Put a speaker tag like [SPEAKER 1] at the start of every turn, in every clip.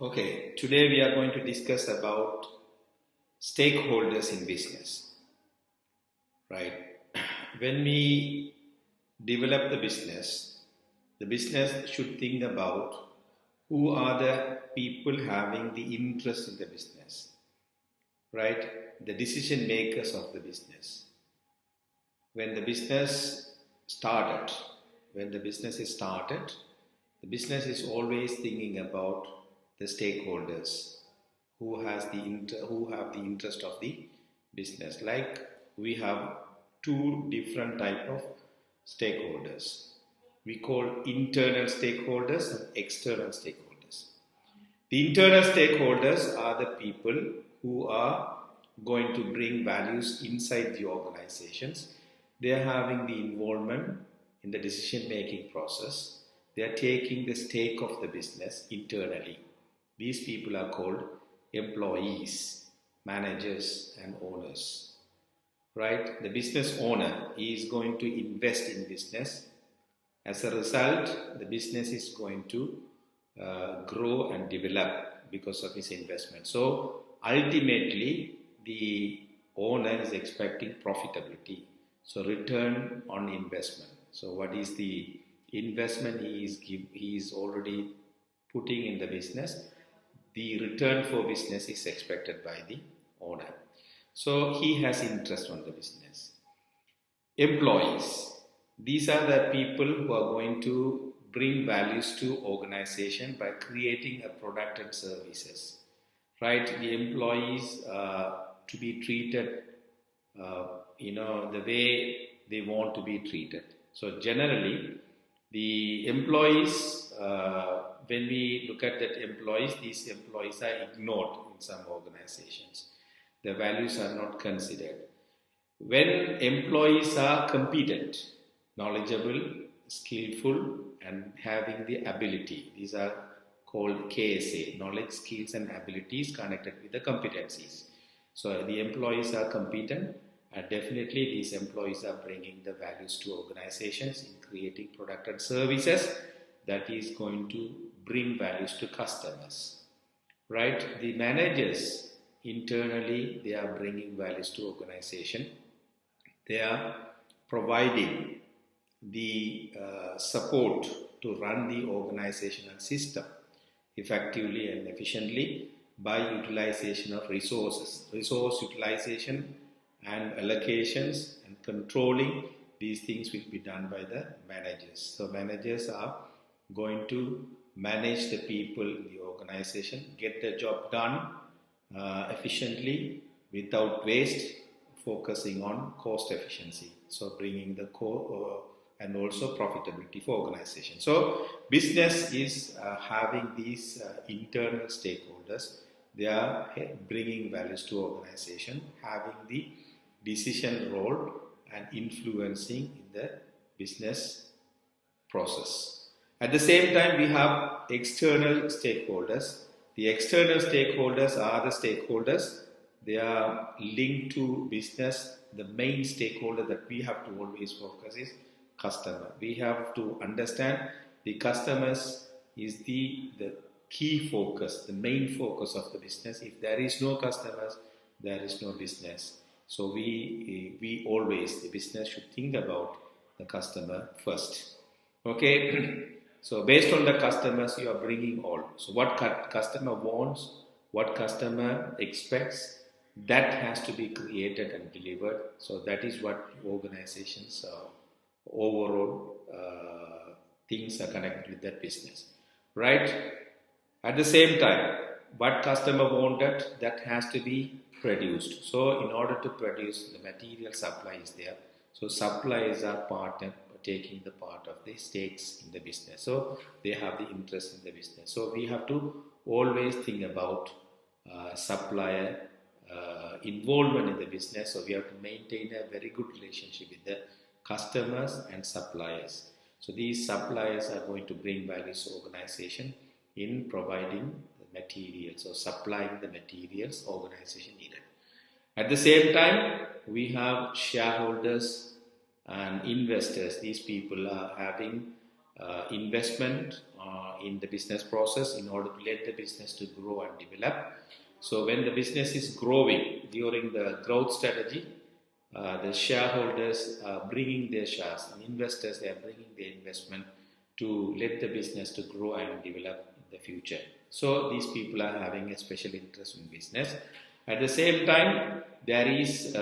[SPEAKER 1] Okay, today we are going to discuss about stakeholders in business, right? When we develop the business should think about who are the people having the interest in the business, right? The decision makers of the business. When the business started, when the business is started, the business is always thinking about the stakeholders who have the interest of the business. Like we have two different type of stakeholders. We call internal stakeholders and external stakeholders. The internal stakeholders are the people who are going to bring values inside the organizations. They are having the involvement in the decision making process. They are taking the stake of the business internally. These people are called employees, managers, and owners. Right? The business owner is going to invest in business. As a result, the business is going to grow and develop because of his investment. So ultimately, the owner is expecting profitability. So return on investment. So what is the investment he is already putting in the business? The return for business is expected by the owner. So he has interest on the business. Employees. These are the people who are going to bring values to organization by creating a product and services. Right? The employees to be treated, the way they want to be treated. So generally, the employees, when we look at that employees, these employees are ignored in some organizations. The values are not considered. When employees are competent, knowledgeable, skillful, and having the ability, these are called KSA, knowledge, skills, and abilities connected with the competencies. So the employees are competent, and definitely these employees are bringing the values to organizations in creating product and services that is going to bring values to customers. Right? The managers internally, they are bringing values to organization. They are providing the support to run the organizational system effectively and efficiently by utilization of resources. Resource utilization and allocations and controlling these things will be done by the managers. So managers are going to manage the people in the organization, get the job done efficiently without waste, focusing on cost efficiency. So bringing the and also profitability for organization. So business is having these internal stakeholders. They are bringing values to organization, having the decision role and influencing in the business process. At the same time, we have external stakeholders. The external stakeholders are the stakeholders. They are linked to business. The main stakeholder that we have to always focus is customer. We have to understand the customers is the key focus, the main focus of the business. If there is no customers, there is no business. So we always, the business should think about the customer first. Okay. So based on the customers, you are bringing all. So what customer wants, what customer expects, that has to be created and delivered. So that is what organizations overall things are connected with that business, right? At the same time, what customer wanted, that has to be produced. So in order to produce, the material supply is there. So suppliers are partner taking the part of the stakes in the business. So they have the interest in the business. So we have to always think about supplier involvement in the business. So we have to maintain a very good relationship with the customers and suppliers. So these suppliers are going to bring values to organization in providing the materials or supplying the materials organization needed. At the same time, we have shareholders and investors. These people are having investment in the business process in order to let the business to grow and develop. So when the business is growing during the growth strategy, the shareholders are bringing their shares, and investors, they are bringing their investment to let the business to grow and develop in the future. So these people are having a special interest in business. At the same time, there is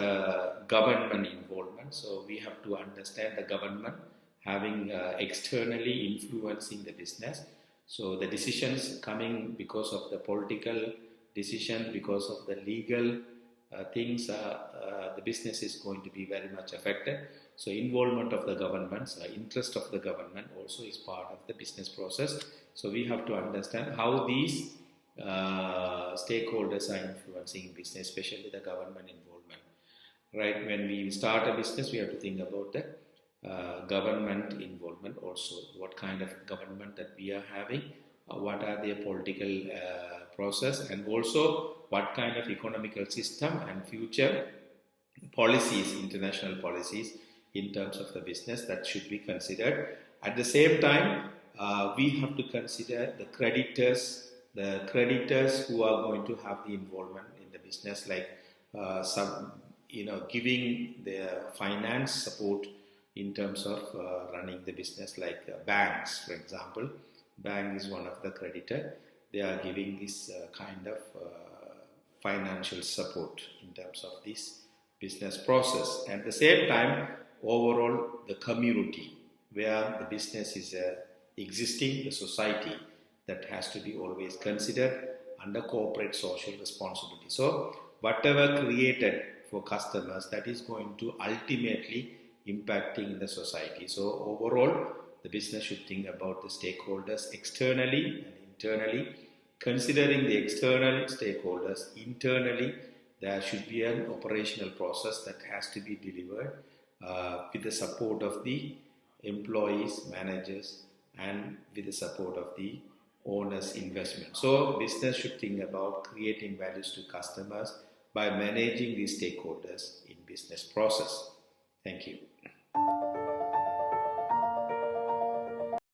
[SPEAKER 1] government involvement. So we have to understand the government having externally influencing the business. So the decisions coming because of the political decision, because of the legal things, the business is going to be very much affected. So involvement of the governments, interest of the government also is part of the business process. So we have to understand how these stakeholders are influencing business, especially the government involvement. Right? When we start a business, we have to think about the government involvement also. What kind of government that we are having, what are their political process, and also what kind of economical system and future policies, international policies in terms of the business that should be considered. At the same time, we have to consider the creditors who are going to have the involvement in the business, like giving their finance support in terms of running the business, like banks, for example. Bank is one of the creditor. They are giving this kind of financial support in terms of this business process. At the same time, overall, the community where the business is existing, the society, that has to be always considered under corporate social responsibility. So whatever created for customers, that is going to ultimately impacting the society. So overall, the business should think about the stakeholders externally and internally. Considering the external stakeholders, internally, there should be an operational process that has to be delivered with the support of the employees, managers, and with the support of the owner's investment. So business should think about creating values to customers by managing these stakeholders in business process. Thank you.